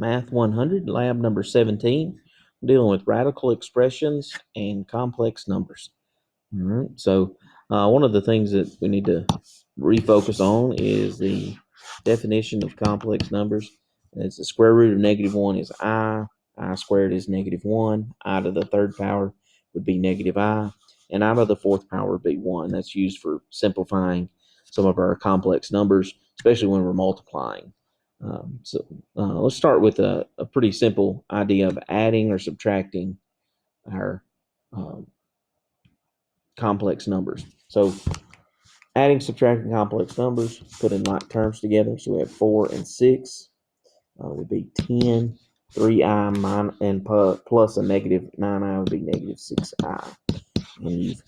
Math 100, lab number 17, dealing with radical expressions and complex numbers. All right, so one of the things that we need to refocus on is the definition of complex numbers. It's the square root of -1 is I squared is -1, I to the third power would be -I, and I to the fourth power would be 1. That's used for simplifying some of our complex numbers, especially when we're multiplying. Let's start with a pretty simple idea of adding or subtracting our complex numbers. So adding, subtracting complex numbers, put in like terms together. So we have 4 and 6 would be 10, 3i and plus a -9i would be -6i. And you've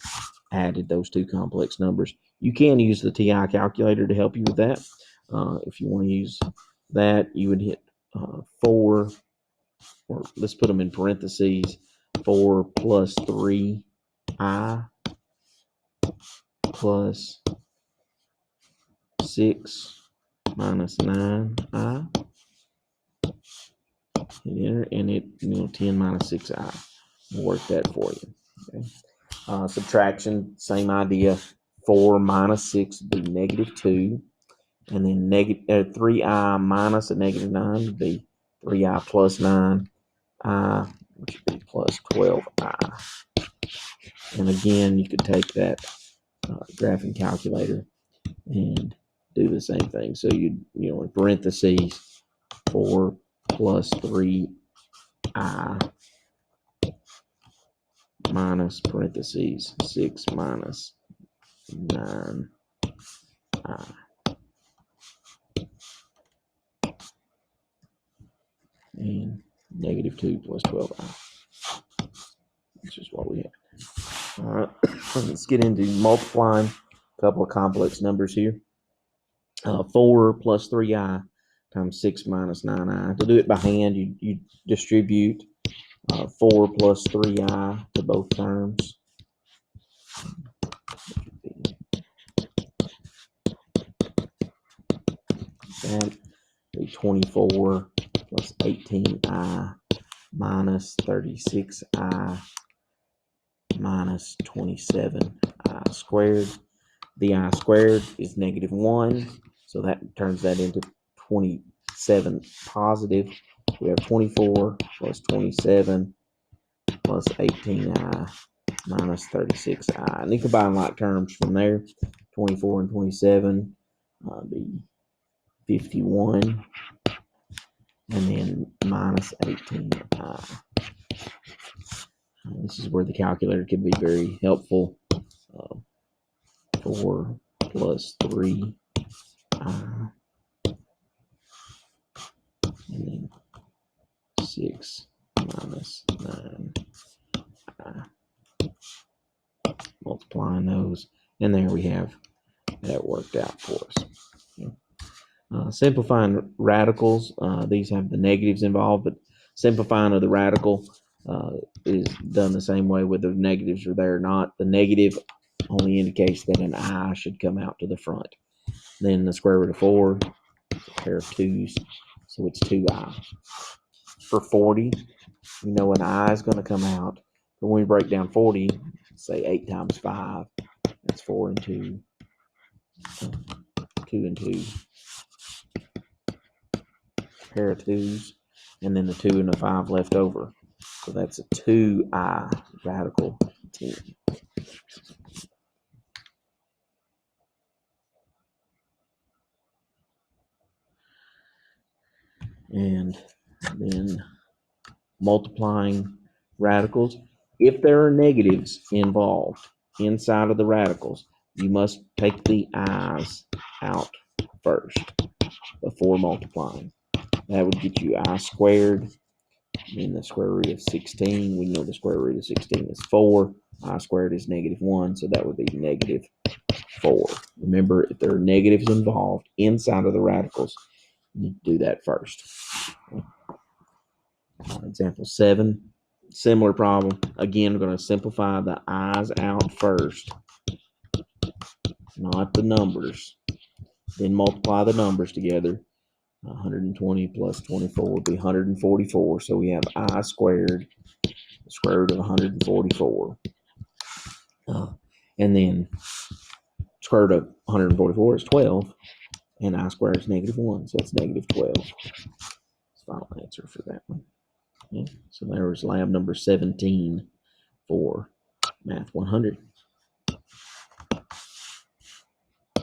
added those two complex numbers. You can use the TI calculator to help you with that. If you want to use that, you would hit 4, or let's put them in parentheses, 4 plus 3i plus 6 minus 9i. Hit enter, and it 10 minus 6i will work that for you. Okay. Subtraction, same idea. 4 minus 6 would be -2, and then 3i minus a -9 would be 3i plus 9i, which would be plus 12i. And again, you could take that graphing calculator and do the same thing. So in parentheses, 4 plus 3i minus parentheses 6 minus 9i, and -2 plus 12i. This is what we have. All right, let's get into multiplying a couple of complex numbers here. 4 plus 3i times 6 minus 9i. To do it by hand, you distribute 4 plus 3i to both terms. That be 24 plus 18i minus 36i minus 27i squared. The I squared is -1, so that turns that into 27 positive. We have 24 plus 27 plus 18i minus 36i. And you combine like terms from there. 24 and 27 be 51, and then minus 18i. This is where the calculator can be very helpful. 4 plus 3i, and then 6 minus 9i. Multiplying those, and there we have that worked out for us. Simplifying radicals, these have the negatives involved, but simplifying of the radical is done the same way whether the negatives are there or not. The negative only indicates that an I should come out to the front. Then the square root of 4, a pair of 2's, so it's 2i. For 40, we know an I is going to come out, but when we break down 40, say 8 times 5, that's 4 and 2, 2 and 2, pair of 2's, and then the 2 and the 5 left over. So that's a 2i radical 10. And then multiplying radicals. If there are negatives involved inside of the radicals, you must take the i's out first before multiplying. That would get you I squared, and the square root of 16. We know the square root of 16 is 4. I squared is -1, so that would be -4. Remember, if there are negatives involved inside of the radicals, you do that first. Example 7, similar problem. Again, we're going to simplify the i's out first, not the numbers. Then multiply the numbers together. 120 plus 24 would be 144. So we have I squared, the square root of 144. And then square root of 144 is 12, and I squared is -1, so it's -12. That's the final answer for that one. Okay. So there was lab number 17 for Math 100.